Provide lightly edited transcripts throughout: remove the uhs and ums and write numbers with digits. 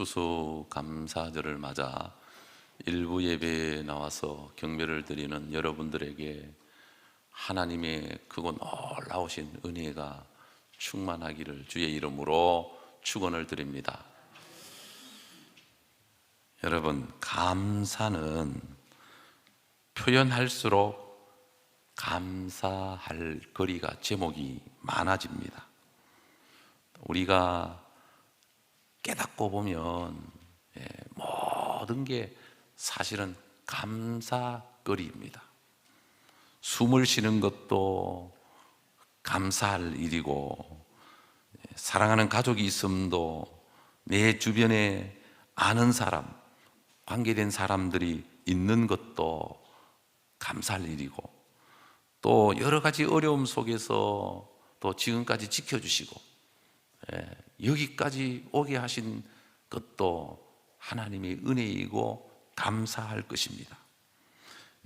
추수감사절을 맞아 일부 예배에 나와서 경배를 드리는 여러분들에게 하나님의 크고 놀라우신 은혜가 충만하기를 주의 이름으로 축원을 드립니다. 여러분, 감사는 표현할수록 감사할 거리가, 제목이 많아집니다. 우리가 깨닫고 보면 모든 게 사실은 감사거리입니다. 숨을 쉬는 것도 감사할 일이고, 사랑하는 가족이 있음도, 내 주변에 아는 사람, 관계된 사람들이 있는 것도 감사할 일이고, 또 여러 가지 어려움 속에서 또 지금까지 지켜주시고 여기까지 오게 하신 것도 하나님의 은혜이고 감사할 것입니다.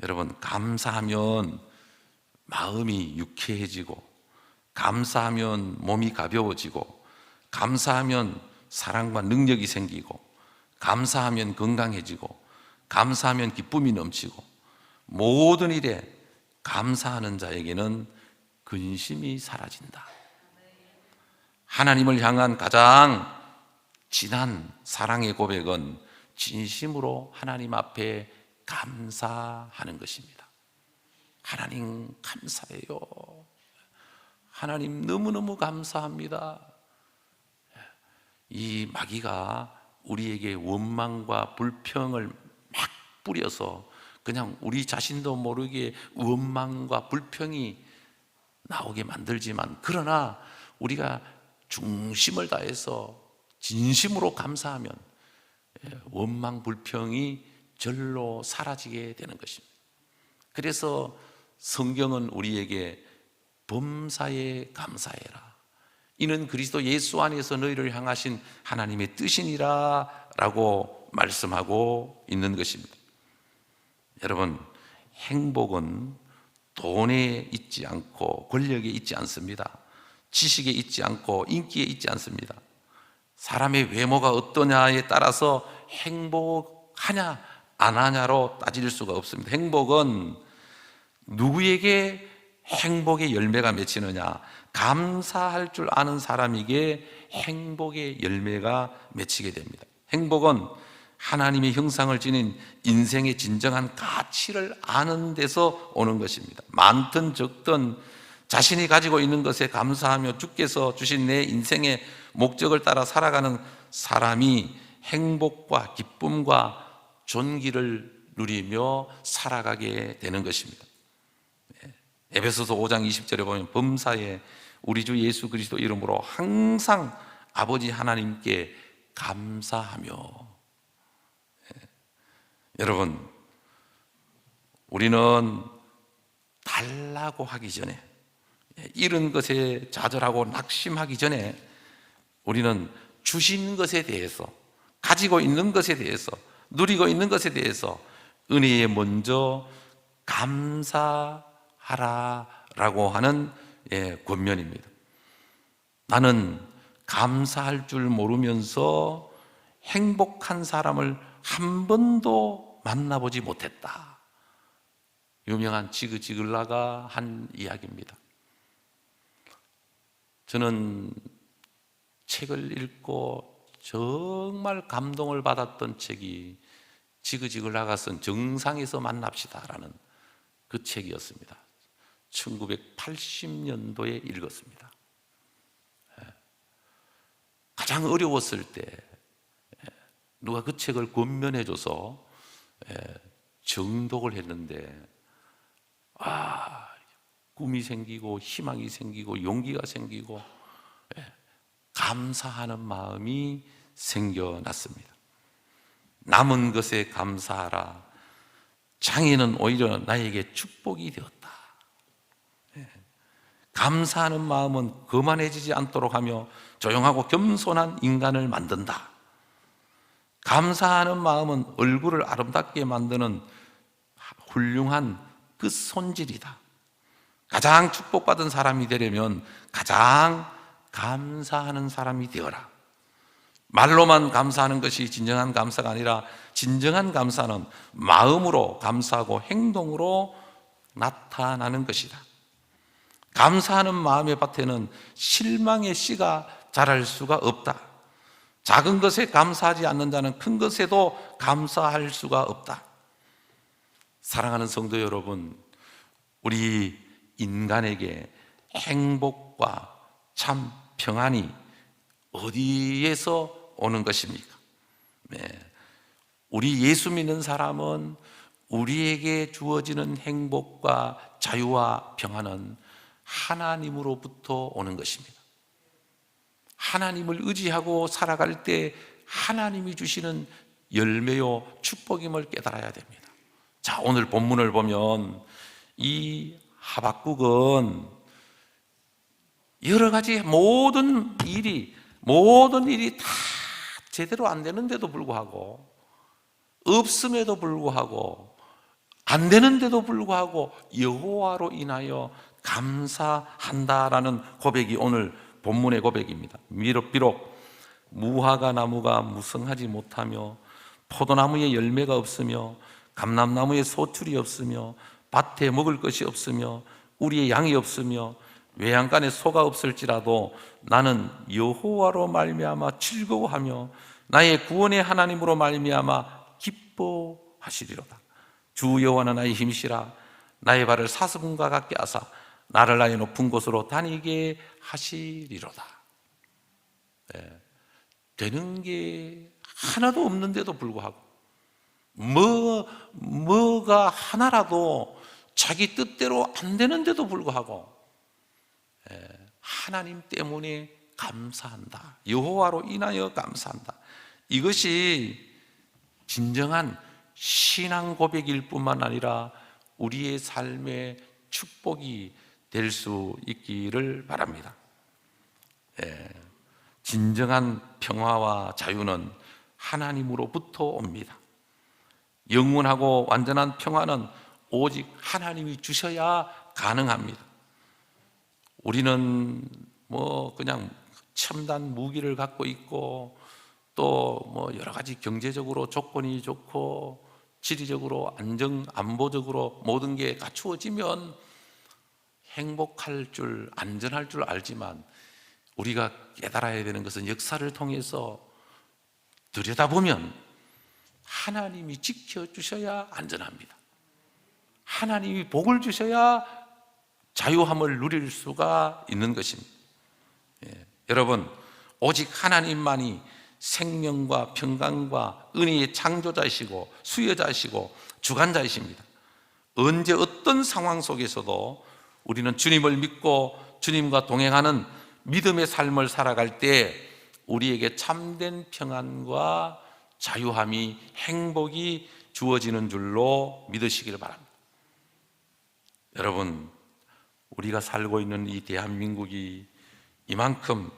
여러분, 감사하면 마음이 유쾌해지고, 감사하면 몸이 가벼워지고, 감사하면 사랑과 능력이 생기고, 감사하면 건강해지고, 감사하면 기쁨이 넘치고, 모든 일에 감사하는 자에게는 근심이 사라진다. 하나님을 향한 가장 진한 사랑의 고백은 진심으로 하나님 앞에 감사하는 것입니다. 하나님 감사해요. 하나님 너무너무 감사합니다. 이 마귀가 우리에게 원망과 불평을 막 뿌려서 그냥 우리 자신도 모르게 원망과 불평이 나오게 만들지만, 그러나 우리가 중심을 다해서 진심으로 감사하면 원망 불평이 절로 사라지게 되는 것입니다. 그래서 성경은 우리에게 범사에 감사해라, 이는 그리스도 예수 안에서 너희를 향하신 하나님의 뜻이니라 라고 말씀하고 있는 것입니다. 여러분, 행복은 돈에 있지 않고 권력에 있지 않습니다. 지식에 있지 않고 인기에 있지 않습니다. 사람의 외모가 어떠냐에 따라서 행복하냐 안 하냐로 따질 수가 없습니다. 행복은 누구에게 행복의 열매가 맺히느냐, 감사할 줄 아는 사람에게 행복의 열매가 맺히게 됩니다. 행복은 하나님의 형상을 지닌 인생의 진정한 가치를 아는 데서 오는 것입니다. 많든 적든 자신이 가지고 있는 것에 감사하며 주께서 주신 내 인생의 목적을 따라 살아가는 사람이 행복과 기쁨과 존귀를 누리며 살아가게 되는 것입니다. 에베소서 5장 20절에 보면 범사에 우리 주 예수 그리스도 이름으로 항상 아버지 하나님께 감사하며. 여러분, 우리는 달라고 하기 전에, 잃은 것에 좌절하고 낙심하기 전에 우리는 주신 것에 대해서, 가지고 있는 것에 대해서, 누리고 있는 것에 대해서 은혜에 먼저 감사하라라고 하는 권면입니다. 나는 감사할 줄 모르면서 행복한 사람을 한 번도 만나보지 못했다. 유명한 지그지글라가 한 이야기입니다. 저는 책을 읽고 정말 감동을 받았던 책이 지그지글라가 쓴 정상에서 만납시다라는 그 책이었습니다. 1980년도에 읽었습니다. 가장 어려웠을 때 누가 그 책을 권면해줘서 정독을 했는데, 꿈이 생기고 희망이 생기고 용기가 생기고 감사하는 마음이 생겨났습니다. 남은 것에 감사하라. 장애는 오히려 나에게 축복이 되었다. 감사하는 마음은 거만해지지 않도록 하며 조용하고 겸손한 인간을 만든다. 감사하는 마음은 얼굴을 아름답게 만드는 훌륭한 그 손질이다. 가장 축복받은 사람이 되려면 가장 감사하는 사람이 되어라. 말로만 감사하는 것이 진정한 감사가 아니라 진정한 감사는 마음으로 감사하고 행동으로 나타나는 것이다. 감사하는 마음의 밭에는 실망의 씨가 자랄 수가 없다. 작은 것에 감사하지 않는 자는 큰 것에도 감사할 수가 없다. 사랑하는 성도 여러분, 우리 인간에게 행복과 참 평안이 어디에서 오는 것입니까? 네. 우리 예수 믿는 사람은 우리에게 주어지는 행복과 자유와 평안은 하나님으로부터 오는 것입니다. 하나님을 의지하고 살아갈 때 하나님이 주시는 열매요 축복임을 깨달아야 됩니다. 자, 오늘 본문을 보면 이 하박국은 여러 가지 모든 일이 다 제대로 안 되는데도 불구하고, 없음에도 불구하고, 안 되는데도 불구하고 여호와로 인하여 감사한다라는 고백이 오늘 본문의 고백입니다. 비록 무화과 나무가 무성하지 못하며 포도나무에 열매가 없으며 감람나무에 소출이 없으며 밭에 먹을 것이 없으며 우리의 양이 없으며 외양간에 소가 없을지라도 나는 여호와로 말미암아 즐거워하며 나의 구원의 하나님으로 말미암아 기뻐하시리로다. 주 여호와는 나의 힘이시라. 나의 발을 사슴과 같게 하사 나를 나의 높은 곳으로 다니게 하시리로다. 네. 되는 게 하나도 없는데도 불구하고, 뭐가 하나라도 자기 뜻대로 안 되는데도 불구하고 하나님 때문에 감사한다. 여호와로 인하여 감사한다. 이것이 진정한 신앙 고백일 뿐만 아니라 우리의 삶의 축복이 될 수 있기를 바랍니다. 진정한 평화와 자유는 하나님으로부터 옵니다. 영원하고 완전한 평화는 오직 하나님이 주셔야 가능합니다. 우리는 그냥 첨단 무기를 갖고 있고 또 여러 가지 경제적으로 조건이 좋고 지리적으로 안보적으로 모든 게 갖추어지면 행복할 줄, 안전할 줄 알지만 우리가 깨달아야 되는 것은 역사를 통해서 들여다보면 하나님이 지켜주셔야 안전합니다. 하나님이 복을 주셔야 자유함을 누릴 수가 있는 것입니다. 여러분, 오직 하나님만이 생명과 평강과 은혜의 창조자이시고 수여자이시고 주관자이십니다. 언제 어떤 상황 속에서도 우리는 주님을 믿고 주님과 동행하는 믿음의 삶을 살아갈 때 우리에게 참된 평안과 자유함이, 행복이 주어지는 줄로 믿으시길 바랍니다. 여러분, 우리가 살고 있는 이 대한민국이 이만큼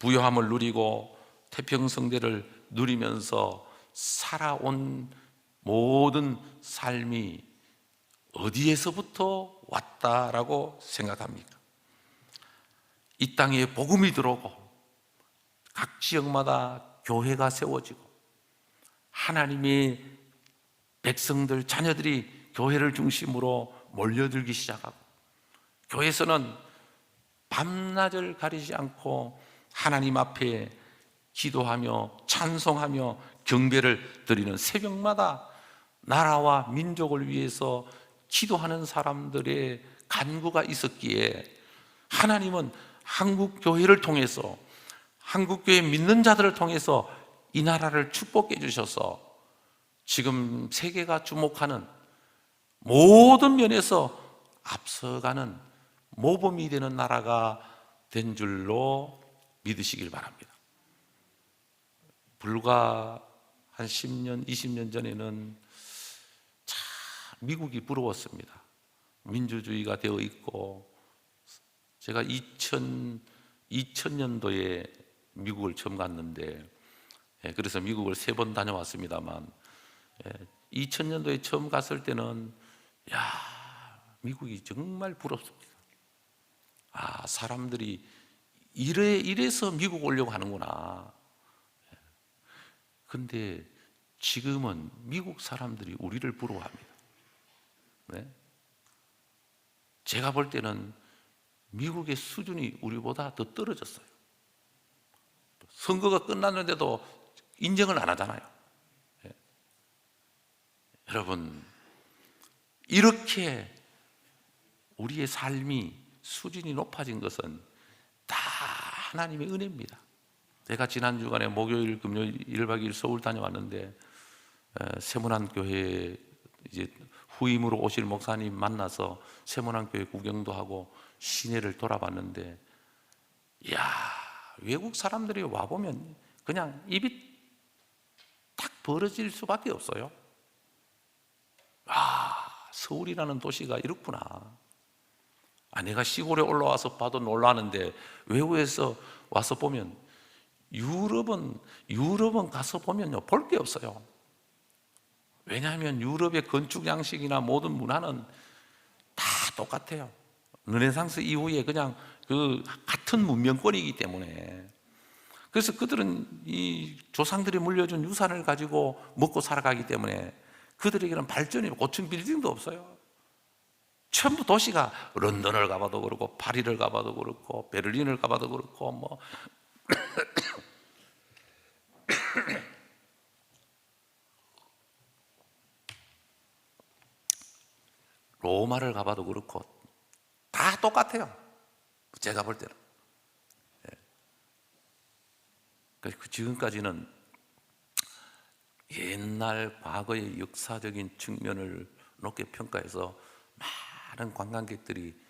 부요함을 누리고 태평성대를 누리면서 살아온 모든 삶이 어디에서부터 왔다라고 생각합니까? 이 땅에 복음이 들어오고 각 지역마다 교회가 세워지고 하나님의 백성들, 자녀들이 교회를 중심으로 몰려들기 시작하고 교회에서는 밤낮을 가리지 않고 하나님 앞에 기도하며 찬송하며 경배를 드리는 새벽마다 나라와 민족을 위해서 기도하는 사람들의 간구가 있었기에 하나님은 한국 교회를 통해서, 한국 교회 믿는 자들을 통해서 이 나라를 축복해 주셔서 지금 세계가 주목하는 모든 면에서 앞서가는 모범이 되는 나라가 된 줄로 믿으시길 바랍니다. 불과 한 10년, 20년 전에는 참 미국이 부러웠습니다. 민주주의가 되어 있고, 제가 2000년도에 미국을 처음 갔는데, 그래서 미국을 3번 다녀왔습니다만, 2000년도에 처음 갔을 때는 미국이 정말 부럽습니다. 사람들이 이래서 미국 오려고 하는구나. 근데 지금은 미국 사람들이 우리를 부러워합니다. 네? 제가 볼 때는 미국의 수준이 우리보다 더 떨어졌어요. 선거가 끝났는데도 인정을 안 하잖아요. 네? 여러분, 이렇게 우리의 삶이 수준이 높아진 것은 다 하나님의 은혜입니다. 제가 지난 주간에 목요일, 금요일 1박 2일 서울 다녀왔는데 세문안 교회 이제 후임으로 오실 목사님 만나서 세문안 교회 구경도 하고 시내를 돌아봤는데, 이야, 외국 사람들이 와 보면 그냥 입이 딱 벌어질 수밖에 없어요. 아, 서울이라는 도시가 이렇구나. 아, 내가 시골에 올라와서 봐도 놀라는데 외국에서 와서 보면, 유럽은 가서 보면요, 볼 게 없어요. 왜냐하면 유럽의 건축 양식이나 모든 문화는 다 똑같아요. 르네상스 이후에 그냥 그 같은 문명권이기 때문에. 그래서 그들은 이 조상들이 물려준 유산을 가지고 먹고 살아가기 때문에 그들에게는 발전이, 고층 빌딩도 없어요. 전부 도시가, 런던을 가봐도 그렇고 파리를 가봐도 그렇고 베를린을 가봐도 그렇고 뭐 로마를 가봐도 그렇고 다 똑같아요. 제가 볼 때는. 그 지금까지는 옛날 과거의 역사적인 측면을 높게 평가해서 많은 관광객들이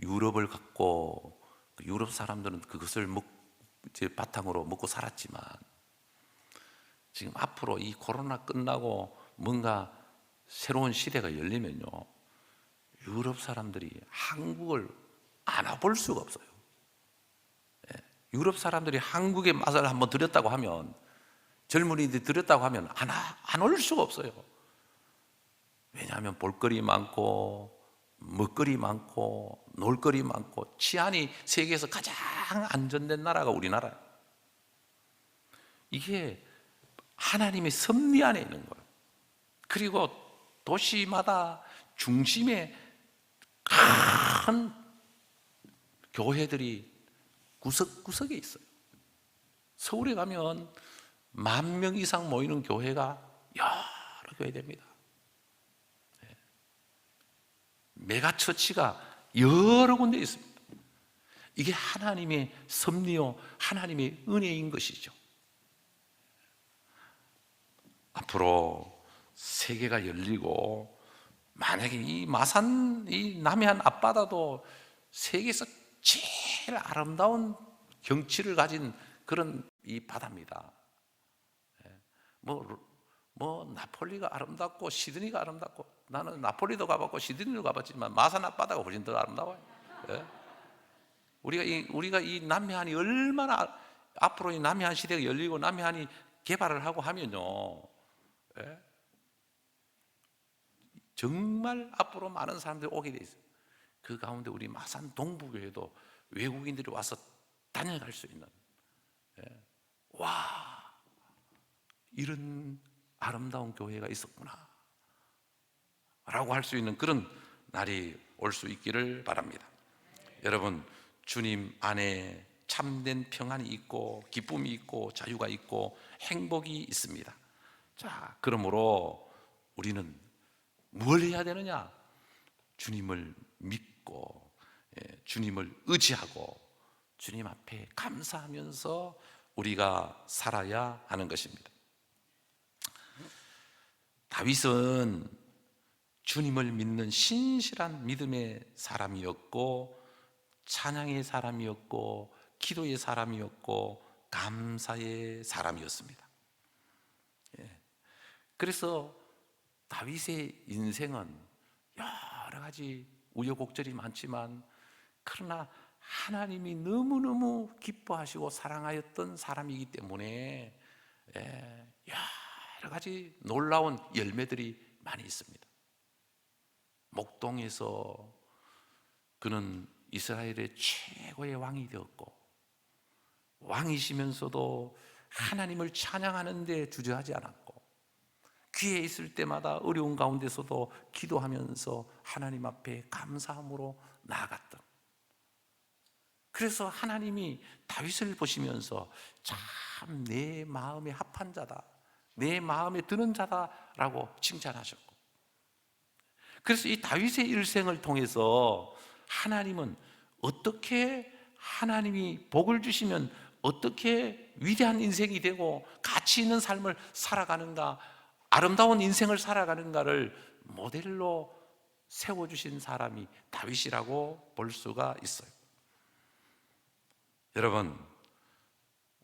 유럽을 갔고, 유럽 사람들은 그것을 이제 바탕으로 먹고 살았지만, 지금 앞으로 이 코로나 끝나고 뭔가 새로운 시대가 열리면요, 유럽 사람들이 한국을 안 와볼 수가 없어요. 유럽 사람들이 한국의 맛을 한번 들였다고 하면, 젊은이들이 들였다고 하면 안 올 수가 없어요. 왜냐하면 볼거리 많고 먹거리 많고 놀거리 많고 치안이 세계에서 가장 안전된 나라가 우리나라예요. 이게 하나님의 섭리 안에 있는 거예요. 그리고 도시마다 중심에 큰 교회들이 구석구석에 있어요. 서울에 가면 10,000명 이상 모이는 교회가 여러 교회됩니다. 메가처치가 여러 군데 있습니다. 이게 하나님의 섭리요, 하나님의 은혜인 것이죠. 앞으로 세계가 열리고, 만약에 이 마산, 이 남해안 앞바다도 세계에서 제일 아름다운 경치를 가진 그런 이 바다입니다. 뭐 나폴리가 아름답고 시드니가 아름답고, 나는 나폴리도 가봤고 시드니도 가봤지만 마산 앞바다가 훨씬 더 아름다워요. 예? 우리가 이 남해안이 얼마나 앞으로 이 남해안 시대가 열리고 남해안이 개발을 하고 하면요, 예? 정말 앞으로 많은 사람들이 오게 돼 있어요. 그 가운데 우리 마산 동부교회도 외국인들이 와서 다녀갈 수 있는, 예? 와, 이런 아름다운 교회가 있었구나 라고 할 수 있는 그런 날이 올 수 있기를 바랍니다. 여러분, 주님 안에 참된 평안이 있고 기쁨이 있고 자유가 있고 행복이 있습니다. 자, 그러므로 우리는 뭘 해야 되느냐? 주님을 믿고, 주님을 의지하고 주님 앞에 감사하면서 우리가 살아야 하는 것입니다. 다윗은 주님을 믿는 신실한 믿음의 사람이었고, 찬양의 사람이었고, 기도의 사람이었고, 감사의 사람이었습니다. 그래서 다윗의 인생은 여러 가지 우여곡절이 많지만, 그러나 하나님이 너무너무 기뻐하시고 사랑하였던 사람이기 때문에 여러 가지 놀라운 열매들이 많이 있습니다. 목동에서 그는 이스라엘의 최고의 왕이 되었고, 왕이시면서도 하나님을 찬양하는 데 주저하지 않았고, 기회 있을 때마다 어려운 가운데서도 기도하면서 하나님 앞에 감사함으로 나아갔던, 그래서 하나님이 다윗을 보시면서 참 내 마음에 합한 자다, 내 마음에 드는 자다라고 칭찬하셨고, 그래서 이 다윗의 일생을 통해서 하나님은 어떻게, 하나님이 복을 주시면 어떻게 위대한 인생이 되고 가치 있는 삶을 살아가는가, 아름다운 인생을 살아가는가를 모델로 세워주신 사람이 다윗이라고 볼 수가 있어요. 여러분,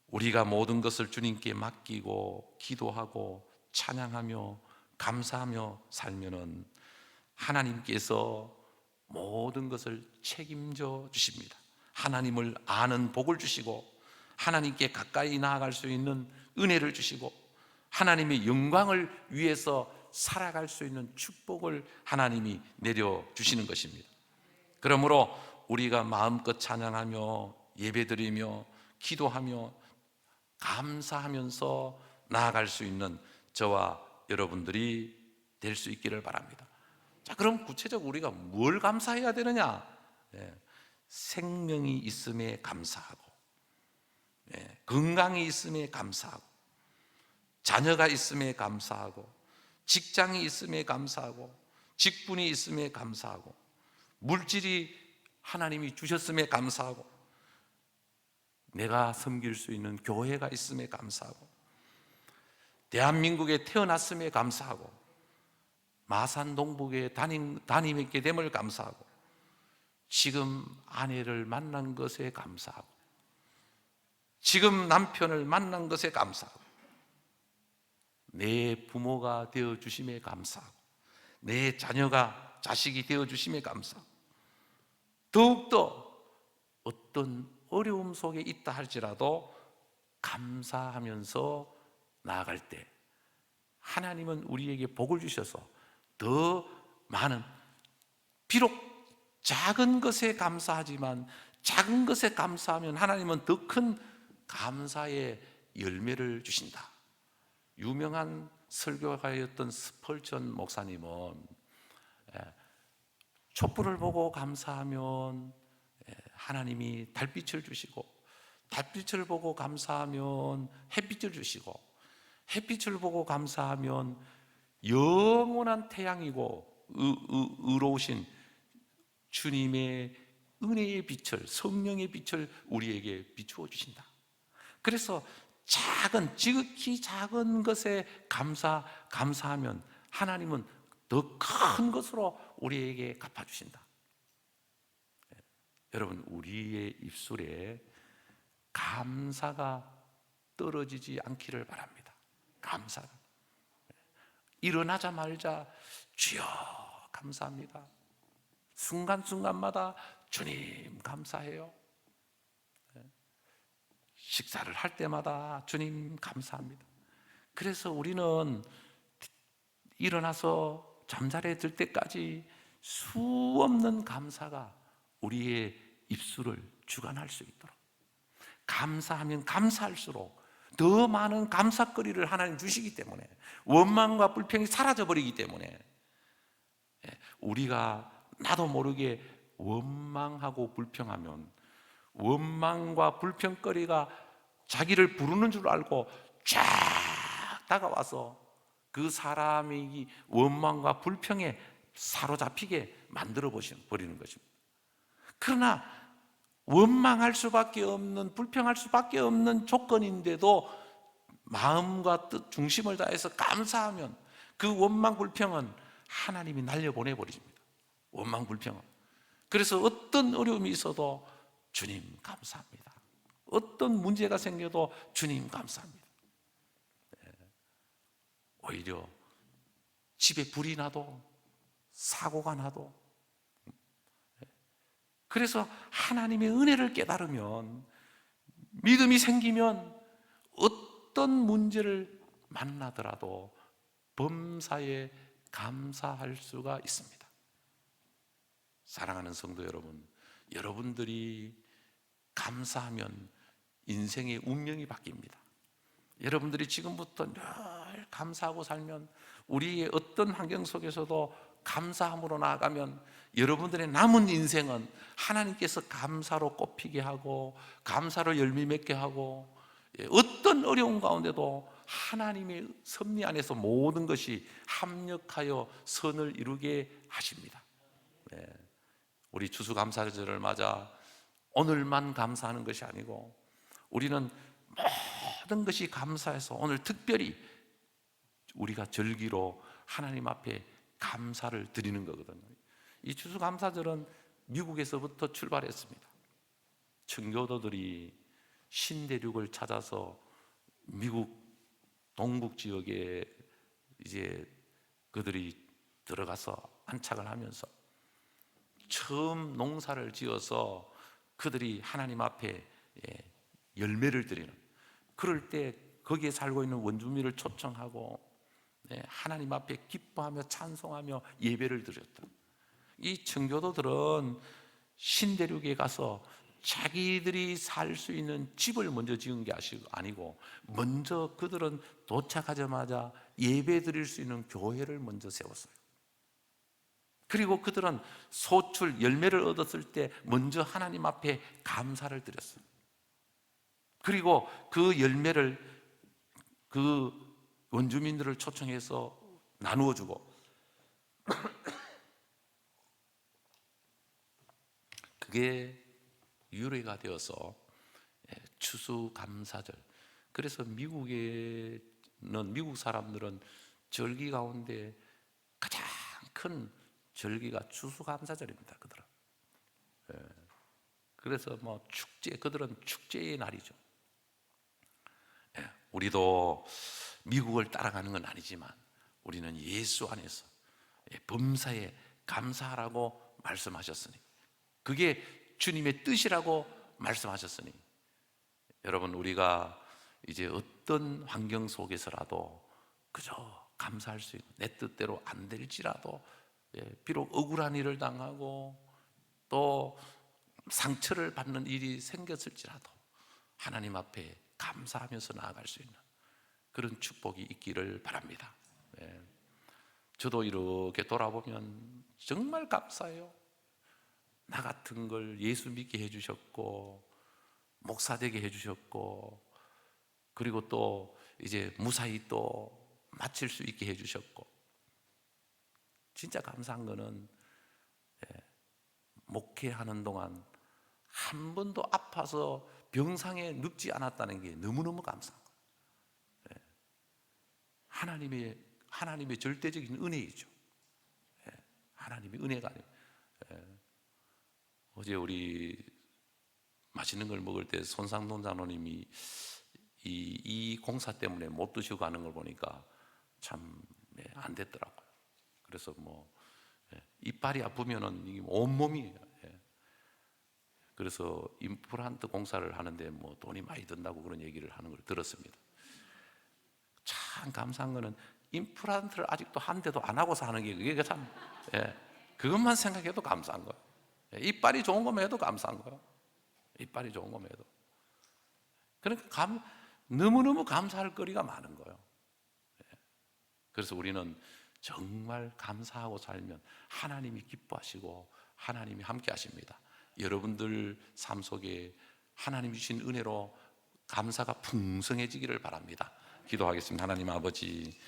우리가 모든 것을 주님께 맡기고 기도하고 찬양하며 감사하며 살면은 하나님께서 모든 것을 책임져 주십니다. 하나님을 아는 복을 주시고, 하나님께 가까이 나아갈 수 있는 은혜를 주시고, 하나님의 영광을 위해서 살아갈 수 있는 축복을 하나님이 내려주시는 것입니다. 그러므로 우리가 마음껏 찬양하며 예배드리며 기도하며 감사하면서 나아갈 수 있는 저와 여러분들이 될 수 있기를 바랍니다. 자, 그럼 구체적으로 우리가 뭘 감사해야 되느냐? 생명이 있음에 감사하고, 건강이 있음에 감사하고, 자녀가 있음에 감사하고, 직장이 있음에 감사하고, 직분이 있음에 감사하고, 물질이 하나님이 주셨음에 감사하고, 내가 섬길 수 있는 교회가 있음에 감사하고, 대한민국에 태어났음에 감사하고, 마산 동북에 담임했게 됨을 감사하고, 지금 아내를 만난 것에 감사하고, 지금 남편을 만난 것에 감사하고, 내 부모가 되어주심에 감사하고, 내 자녀가 자식이 되어주심에 감사하고, 더욱더 어떤 어려움 속에 있다 할지라도 감사하면서 나아갈 때 하나님은 우리에게 복을 주셔서 더 많은, 비록 작은 것에 감사하지만 작은 것에 감사하면 하나님은 더 큰 감사의 열매를 주신다. 유명한 설교가였던 스펄전 목사님은 촛불을 보고 감사하면 하나님이 달빛을 주시고, 달빛을 보고 감사하면 햇빛을 주시고, 햇빛을 보고 감사하면 영원한 태양이고 의로우신 주님의 은혜의 빛을, 성령의 빛을 우리에게 비추어 주신다. 그래서 작은, 지극히 작은 것에 감사하면 하나님은 더 큰 것으로 우리에게 갚아주신다. 여러분, 우리의 입술에 감사가 떨어지지 않기를 바랍니다. 감사가. 일어나자마자 주여 감사합니다. 순간순간마다 주님 감사해요. 식사를 할 때마다 주님 감사합니다. 그래서 우리는 일어나서 잠자리에 들 때까지 수 없는 감사가 우리의 입술을 주관할 수 있도록, 감사하면 감사할수록 더 많은 감사거리를 하나님 주시기 때문에, 원망과 불평이 사라져버리기 때문에, 우리가 나도 모르게 원망하고 불평하면 원망과 불평거리가 자기를 부르는 줄 알고 쫙 다가와서 그 사람이 원망과 불평에 사로잡히게 만들어 버리는 것입니다. 그러나 원망할 수밖에 없는, 불평할 수밖에 없는 조건인데도 마음과 뜻, 중심을 다해서 감사하면 그 원망, 불평은 하나님이 날려보내 버립니다. 원망, 불평은. 그래서 어떤 어려움이 있어도 주님 감사합니다. 어떤 문제가 생겨도 주님 감사합니다. 오히려 집에 불이 나도, 사고가 나도, 그래서 하나님의 은혜를 깨달으면, 믿음이 생기면 어떤 문제를 만나더라도 범사에 감사할 수가 있습니다. 사랑하는 성도 여러분, 여러분들이 감사하면 인생의 운명이 바뀝니다. 여러분들이 지금부터 늘 감사하고 살면 우리의 어떤 환경 속에서도 감사함으로 나아가면 여러분들의 남은 인생은 하나님께서 감사로 꽃피게 하고 감사로 열매 맺게 하고 어떤 어려운 가운데도 하나님의 섭리 안에서 모든 것이 합력하여 선을 이루게 하십니다. 네. 우리 추수감사절을 맞아 오늘만 감사하는 것이 아니고 우리는 모든 것이 감사해서 오늘 특별히 우리가 절기로 하나님 앞에 감사를 드리는 거거든요. 이 추수감사절은 미국에서부터 출발했습니다. 청교도들이 신대륙을 찾아서 미국 동북 지역에 이제 그들이 들어가서 안착을 하면서 처음 농사를 지어서 그들이 하나님 앞에 열매를 드리는, 그럴 때 거기에 살고 있는 원주민을 초청하고 하나님 앞에 기뻐하며 찬송하며 예배를 드렸다. 이 청교도들은 신대륙에 가서 자기들이 살 수 있는 집을 먼저 지은 게 아니고 먼저 그들은 도착하자마자 예배 드릴 수 있는 교회를 먼저 세웠어요. 그리고 그들은 소출, 열매를 얻었을 때 먼저 하나님 앞에 감사를 드렸어요. 그리고 그 열매를 그 원주민들을 초청해서 나누어 주고 그게 유래가 되어서 추수감사절. 그래서 미국 사람들은 절기 가운데 가장 큰 절기가 추수감사절입니다. 그들은. 그래서 뭐 그들은 축제의 날이죠. 우리도 미국을 따라가는 건 아니지만 우리는 예수 안에서 범사에 감사하라고 말씀하셨으니, 그게 주님의 뜻이라고 말씀하셨으니, 여러분 우리가 이제 어떤 환경 속에서라도 그저 감사할 수 있는, 내 뜻대로 안 될지라도 비록 억울한 일을 당하고 또 상처를 받는 일이 생겼을지라도 하나님 앞에 감사하면서 나아갈 수 있는 그런 축복이 있기를 바랍니다. 저도 이렇게 돌아보면 정말 감사해요. 나 같은 걸 예수 믿게 해주셨고 목사 되게 해주셨고, 그리고 또 이제 무사히 또 마칠 수 있게 해주셨고, 진짜 감사한 거는 목회하는 동안 한 번도 아파서 병상에 눕지 않았다는 게 너무너무 감사한 거예요. 하나님의 절대적인 은혜이죠. 하나님의 은혜가 아니에요. 어제 우리 맛있는 걸 먹을 때 손상돈 장로님이 이 공사 때문에 못 드시고 가는 걸 보니까 참 안 됐더라고요. 그래서 이빨이 아프면은 이게 온몸이, 그래서 임플란트 공사를 하는데 돈이 많이 든다고 그런 얘기를 하는 걸 들었습니다. 참 감사한 거는 임플란트를 아직도 한 대도 안 하고 사는 게 그게 참, 그것만 생각해도 감사한 거예요. 이빨이 좋은 것만 해도 감사한 거예요. 이빨이 좋은 것만 해도. 그러니까 너무너무 감사할 거리가 많은 거예요. 그래서 우리는 정말 감사하고 살면 하나님이 기뻐하시고 하나님이 함께 하십니다. 여러분들 삶 속에 하나님 주신 은혜로 감사가 풍성해지기를 바랍니다. 기도하겠습니다. 하나님 아버지,